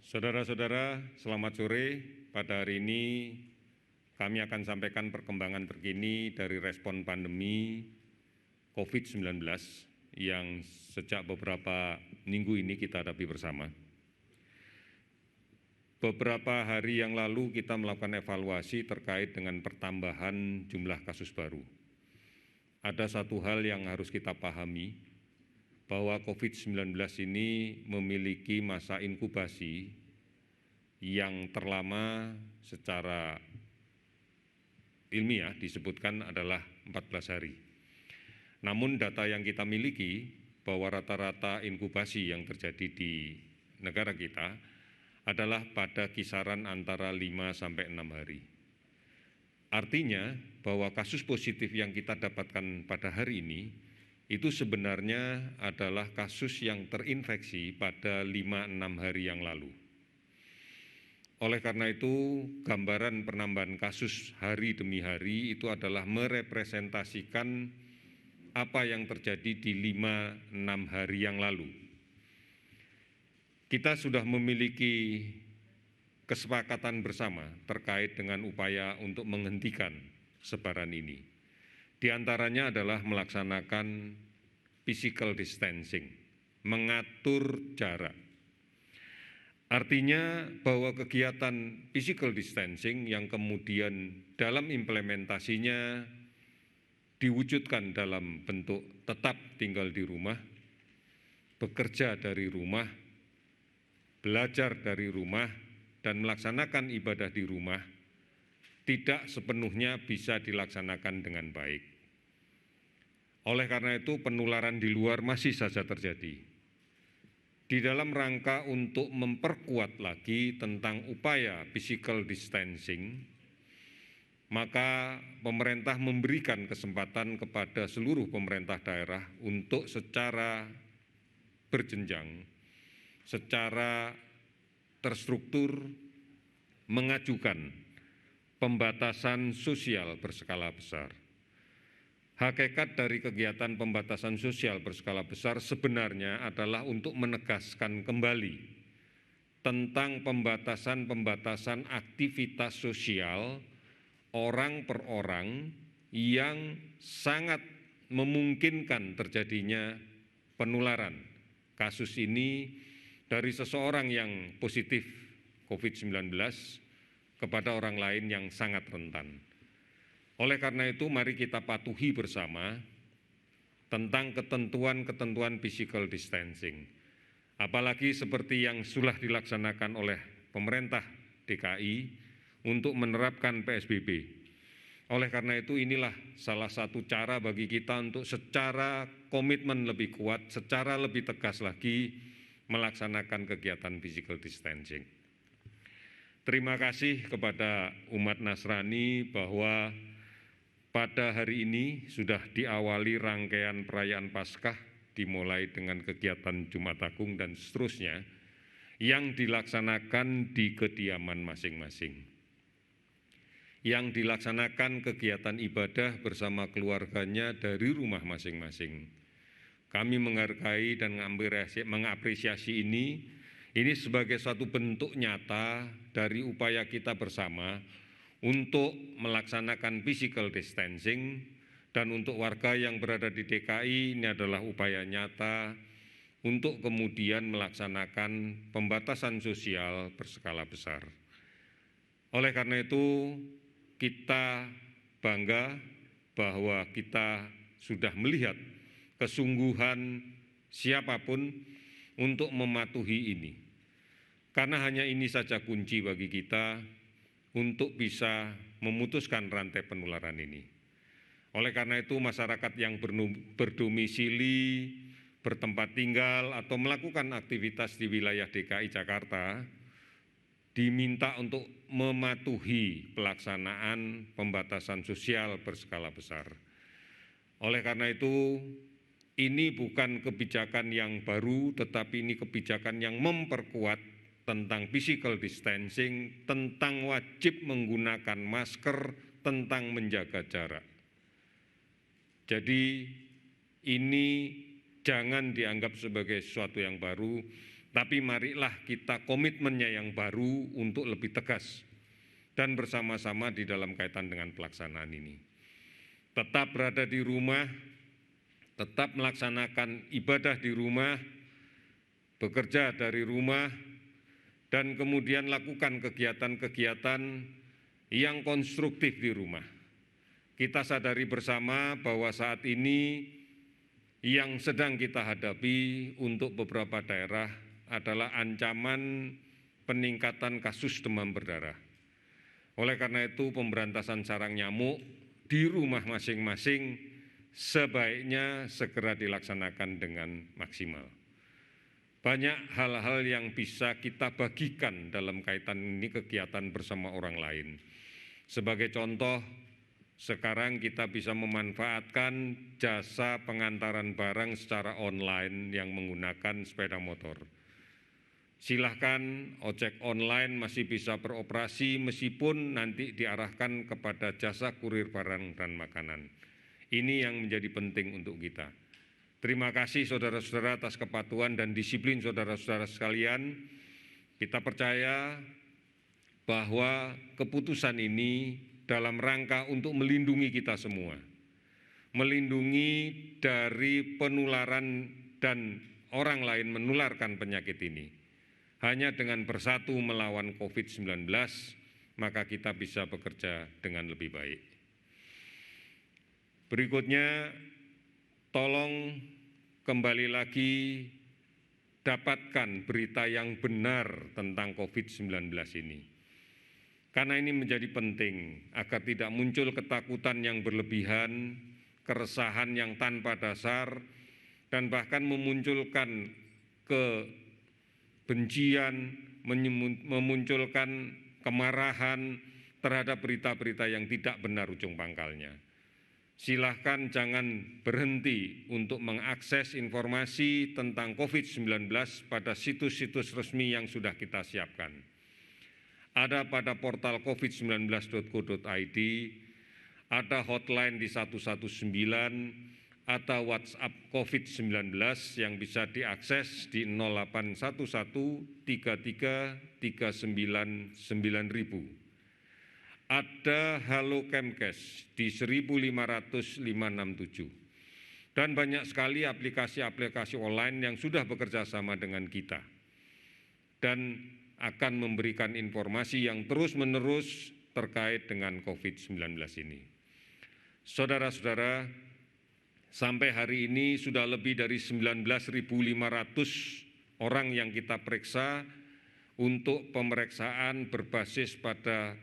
Saudara-saudara, selamat sore. Pada hari ini kami akan sampaikan perkembangan terkini dari respon pandemi COVID-19 yang sejak beberapa minggu ini kita hadapi bersama. Beberapa hari yang lalu kita melakukan evaluasi terkait dengan pertambahan jumlah kasus baru. Ada satu hal yang harus kita pahami, bahwa COVID-19 ini memiliki masa inkubasi yang terlama secara ilmiah disebutkan adalah 14 hari. Namun data yang kita miliki bahwa rata-rata inkubasi yang terjadi di negara kita adalah pada kisaran antara 5 sampai 6 hari. Artinya bahwa kasus positif yang kita dapatkan pada hari ini itu sebenarnya adalah kasus yang terinfeksi pada 5-6 hari yang lalu. Oleh karena itu, gambaran penambahan kasus hari demi hari itu adalah merepresentasikan apa yang terjadi di 5-6 hari yang lalu. Kita sudah memiliki kesepakatan bersama terkait dengan upaya untuk menghentikan sebaran ini. Di antaranya adalah melaksanakan physical distancing, mengatur jarak. Artinya bahwa kegiatan physical distancing yang kemudian dalam implementasinya diwujudkan dalam bentuk tetap tinggal di rumah, bekerja dari rumah, belajar dari rumah, dan melaksanakan ibadah di rumah, tidak sepenuhnya bisa dilaksanakan dengan baik. Oleh karena itu, penularan di luar masih saja terjadi. Di dalam rangka untuk memperkuat lagi tentang upaya physical distancing, maka pemerintah memberikan kesempatan kepada seluruh pemerintah daerah untuk secara berjenjang, secara terstruktur mengajukan pembatasan sosial berskala besar. Hakikat dari kegiatan pembatasan sosial berskala besar sebenarnya adalah untuk menegaskan kembali tentang pembatasan-pembatasan aktivitas sosial orang per orang yang sangat memungkinkan terjadinya penularan kasus ini dari seseorang yang positif COVID-19 kepada orang lain yang sangat rentan. Oleh karena itu, mari kita patuhi bersama tentang ketentuan-ketentuan physical distancing. Apalagi seperti yang sudah dilaksanakan oleh pemerintah DKI untuk menerapkan PSBB. Oleh karena itu, inilah salah satu cara bagi kita untuk secara komitmen lebih kuat, secara lebih tegas lagi melaksanakan kegiatan physical distancing. Terima kasih kepada umat Nasrani bahwa pada hari ini sudah diawali rangkaian perayaan Paskah dimulai dengan kegiatan Jumat Agung dan seterusnya yang dilaksanakan di kediaman masing-masing. Yang dilaksanakan kegiatan ibadah bersama keluarganya dari rumah masing-masing. Kami menghargai dan mengapresiasi ini sebagai suatu bentuk nyata dari upaya kita bersama untuk melaksanakan physical distancing, dan untuk warga yang berada di DKI ini adalah upaya nyata untuk kemudian melaksanakan pembatasan sosial berskala besar. Oleh karena itu, kita bangga bahwa kita sudah melihat kesungguhan siapapun untuk mematuhi ini. Karena hanya ini saja kunci bagi kita untuk bisa memutuskan rantai penularan ini. Oleh karena itu, masyarakat yang berdomisili, bertempat tinggal, atau melakukan aktivitas di wilayah DKI Jakarta diminta untuk mematuhi pelaksanaan pembatasan sosial berskala besar. Oleh karena itu, ini bukan kebijakan yang baru, tetapi ini kebijakan yang memperkuat tentang physical distancing, tentang wajib menggunakan masker, tentang menjaga jarak. Jadi ini jangan dianggap sebagai sesuatu yang baru, Tapi marilah kita komitmennya yang baru untuk lebih tegas dan bersama-sama di dalam kaitan dengan pelaksanaan ini. Tetap berada di rumah, tetap melaksanakan ibadah di rumah, bekerja dari rumah, dan kemudian lakukan kegiatan-kegiatan yang konstruktif di rumah. Kita sadari bersama bahwa saat ini yang sedang kita hadapi untuk beberapa daerah adalah ancaman peningkatan kasus demam berdarah. Oleh karena itu, pemberantasan sarang nyamuk di rumah masing-masing sebaiknya segera dilaksanakan dengan maksimal. Banyak hal-hal yang bisa kita bagikan dalam kaitan ini kegiatan bersama orang lain. Sebagai contoh, sekarang kita bisa memanfaatkan jasa pengantaran barang secara online yang menggunakan sepeda motor. Silahkan ojek online masih bisa beroperasi meskipun nanti diarahkan kepada jasa kurir barang dan makanan. Ini yang menjadi penting untuk kita. Terima kasih saudara-saudara atas kepatuhan dan disiplin saudara-saudara sekalian. Kita percaya bahwa keputusan ini dalam rangka untuk melindungi kita semua. Melindungi dari penularan dan orang lain menularkan penyakit ini. Hanya dengan bersatu melawan COVID-19, maka kita bisa bekerja dengan lebih baik. Berikutnya, tolong kembali lagi dapatkan berita yang benar tentang COVID-19 ini. Karena ini menjadi penting agar tidak muncul ketakutan yang berlebihan, keresahan yang tanpa dasar, dan bahkan memunculkan kebencian, memunculkan kemarahan terhadap berita-berita yang tidak benar ujung pangkalnya. Silahkan jangan berhenti untuk mengakses informasi tentang COVID-19 pada situs-situs resmi yang sudah kita siapkan. Ada pada portal covid19.go.id, ada hotline di 119, ada WhatsApp COVID-19 yang bisa diakses di 0811 33 39 9000. Ada Halo Kemkes di 1.500 567. Dan banyak sekali aplikasi-aplikasi online yang sudah bekerja sama dengan kita dan akan memberikan informasi yang terus-menerus terkait dengan COVID-19 ini. Saudara-saudara, sampai hari ini sudah lebih dari 19.500 orang yang kita periksa untuk pemeriksaan berbasis pada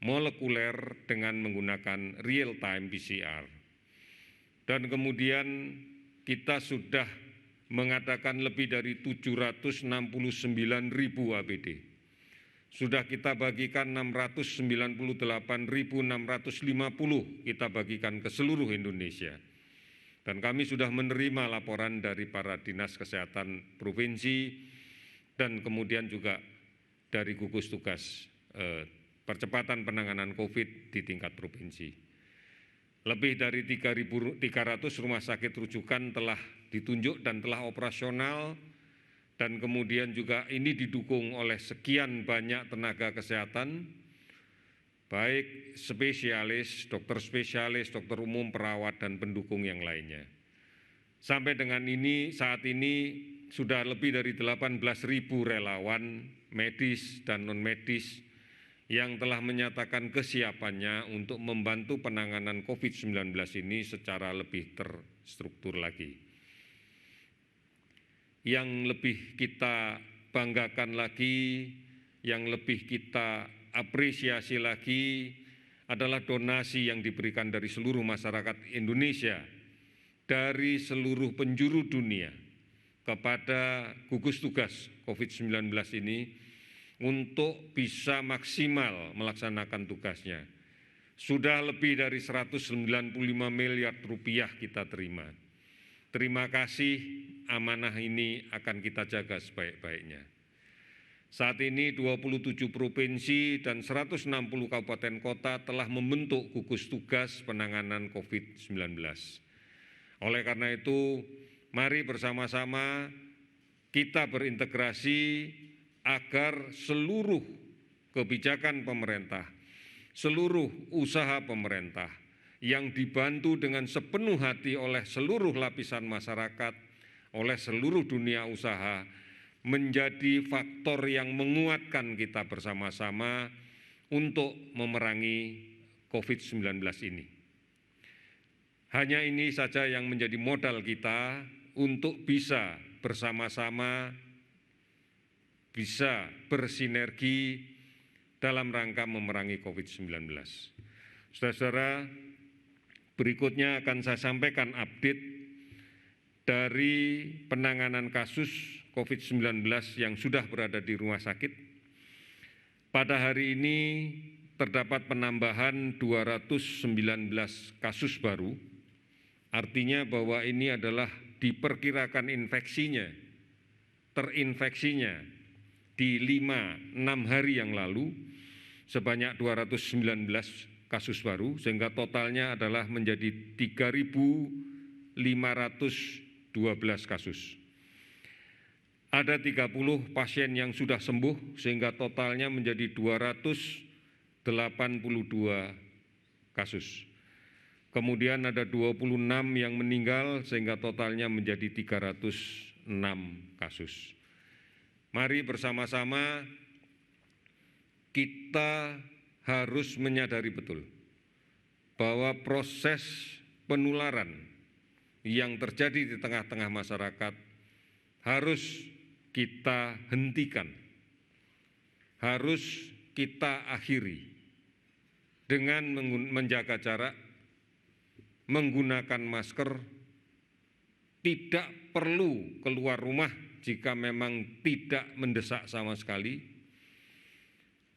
molekuler dengan menggunakan real-time PCR. Dan kemudian kita sudah mengadakan lebih dari 769.000 APD. Sudah kita bagikan 698.650 kita bagikan ke seluruh Indonesia. Dan kami sudah menerima laporan dari para dinas kesehatan provinsi dan kemudian juga dari gugus tugas percepatan penanganan COVID di tingkat provinsi. Lebih dari 3.300 rumah sakit rujukan telah ditunjuk dan telah operasional, dan kemudian juga ini didukung oleh sekian banyak tenaga kesehatan, baik spesialis, dokter umum, perawat, dan pendukung yang lainnya. Sampai dengan saat ini sudah lebih dari 18.000 relawan medis dan non-medis yang telah menyatakan kesiapannya untuk membantu penanganan COVID-19 ini secara lebih terstruktur lagi. Yang lebih kita banggakan lagi, yang lebih kita apresiasi lagi adalah donasi yang diberikan dari seluruh masyarakat Indonesia, dari seluruh penjuru dunia kepada gugus tugas COVID-19 ini untuk bisa maksimal melaksanakan tugasnya. Sudah lebih dari 195 miliar rupiah kita terima. Terima kasih, amanah ini akan kita jaga sebaik-baiknya. Saat ini 27 provinsi dan 160 kabupaten kota telah membentuk gugus tugas penanganan COVID-19. Oleh karena itu, mari bersama-sama kita berintegrasi agar seluruh kebijakan pemerintah, seluruh usaha pemerintah yang dibantu dengan sepenuh hati oleh seluruh lapisan masyarakat, oleh seluruh dunia usaha, menjadi faktor yang menguatkan kita bersama-sama untuk memerangi COVID-19 ini. Hanya ini saja yang menjadi modal kita untuk bisa bersama-sama, bisa bersinergi dalam rangka memerangi COVID-19. Saudara-saudara, berikutnya akan saya sampaikan update dari penanganan kasus COVID-19 yang sudah berada di rumah sakit. Pada hari ini terdapat penambahan 219 kasus baru, artinya bahwa ini adalah diperkirakan terinfeksinya di 5-6 hari yang lalu sebanyak 219 kasus baru, sehingga totalnya adalah menjadi 3.512 kasus. Ada 30 pasien yang sudah sembuh sehingga totalnya menjadi 282 kasus. Kemudian ada 26 yang meninggal sehingga totalnya menjadi 306 kasus. Mari bersama-sama kita harus menyadari betul bahwa proses penularan yang terjadi di tengah-tengah masyarakat harus kita hentikan, harus kita akhiri dengan menjaga jarak, menggunakan masker, tidak perlu keluar rumah jika memang tidak mendesak sama sekali,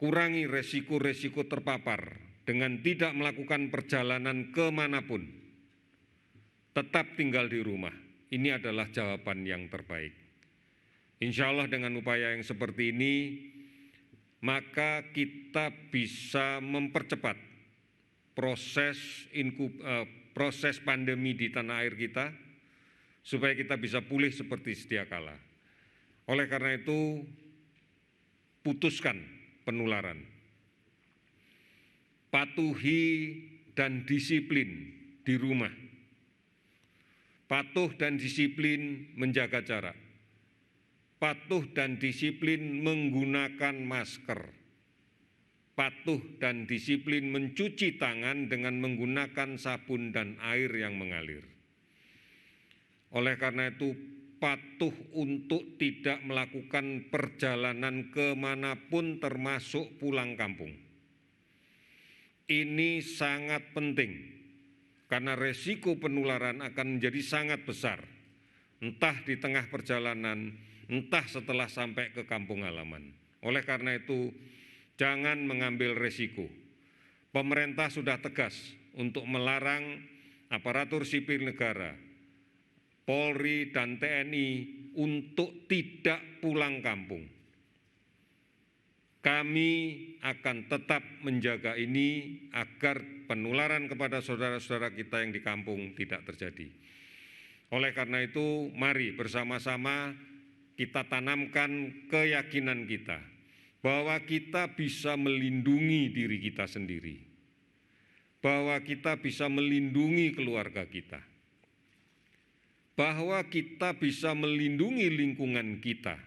kurangi resiko-resiko terpapar dengan tidak melakukan perjalanan kemanapun, tetap tinggal di rumah. Ini adalah jawaban yang terbaik. Insya Allah dengan upaya yang seperti ini, maka kita bisa mempercepat proses pandemi di tanah air kita, supaya kita bisa pulih seperti sedia kala. Oleh karena itu, putuskan penularan. Patuhi dan disiplin di rumah. Patuh dan disiplin menjaga jarak. Patuh dan disiplin menggunakan masker. Patuh dan disiplin mencuci tangan dengan menggunakan sabun dan air yang mengalir. Oleh karena itu, patuh untuk tidak melakukan perjalanan kemanapun termasuk pulang kampung. Ini sangat penting karena resiko penularan akan menjadi sangat besar, entah di tengah perjalanan, entah setelah sampai ke kampung halaman. Oleh karena itu, jangan mengambil resiko. Pemerintah sudah tegas untuk melarang aparatur sipil negara, Polri dan TNI untuk tidak pulang kampung. Kami akan tetap menjaga ini agar penularan kepada saudara-saudara kita yang di kampung tidak terjadi. Oleh karena itu, mari bersama-sama kita tanamkan keyakinan kita bahwa kita bisa melindungi diri kita sendiri, bahwa kita bisa melindungi keluarga kita, bahwa kita bisa melindungi lingkungan kita,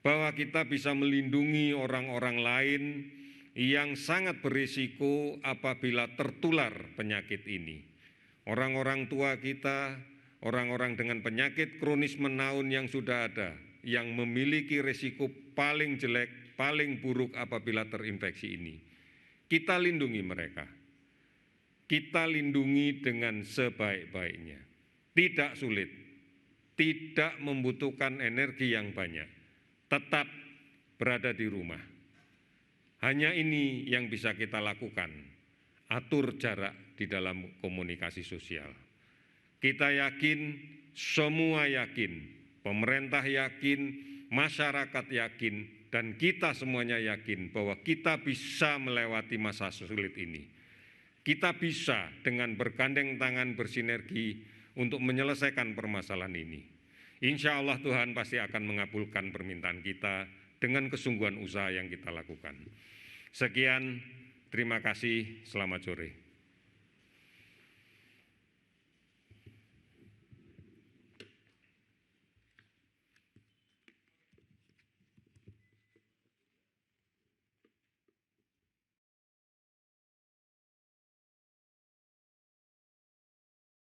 bahwa kita bisa melindungi orang-orang lain yang sangat berisiko apabila tertular penyakit ini. Orang-orang tua kita, orang-orang dengan penyakit kronis menaun yang sudah ada, yang memiliki risiko paling jelek, paling buruk apabila terinfeksi ini. Kita lindungi mereka. Kita lindungi dengan sebaik-baiknya. Tidak sulit, tidak membutuhkan energi yang banyak. Tetap berada di rumah. Hanya ini yang bisa kita lakukan. Atur jarak di dalam komunikasi sosial. Kita yakin, semua yakin, pemerintah yakin, masyarakat yakin, dan kita semuanya yakin bahwa kita bisa melewati masa sulit ini. Kita bisa dengan bergandeng tangan bersinergi untuk menyelesaikan permasalahan ini. Insya Allah Tuhan pasti akan mengabulkan permintaan kita dengan kesungguhan usaha yang kita lakukan. Sekian, terima kasih, selamat sore.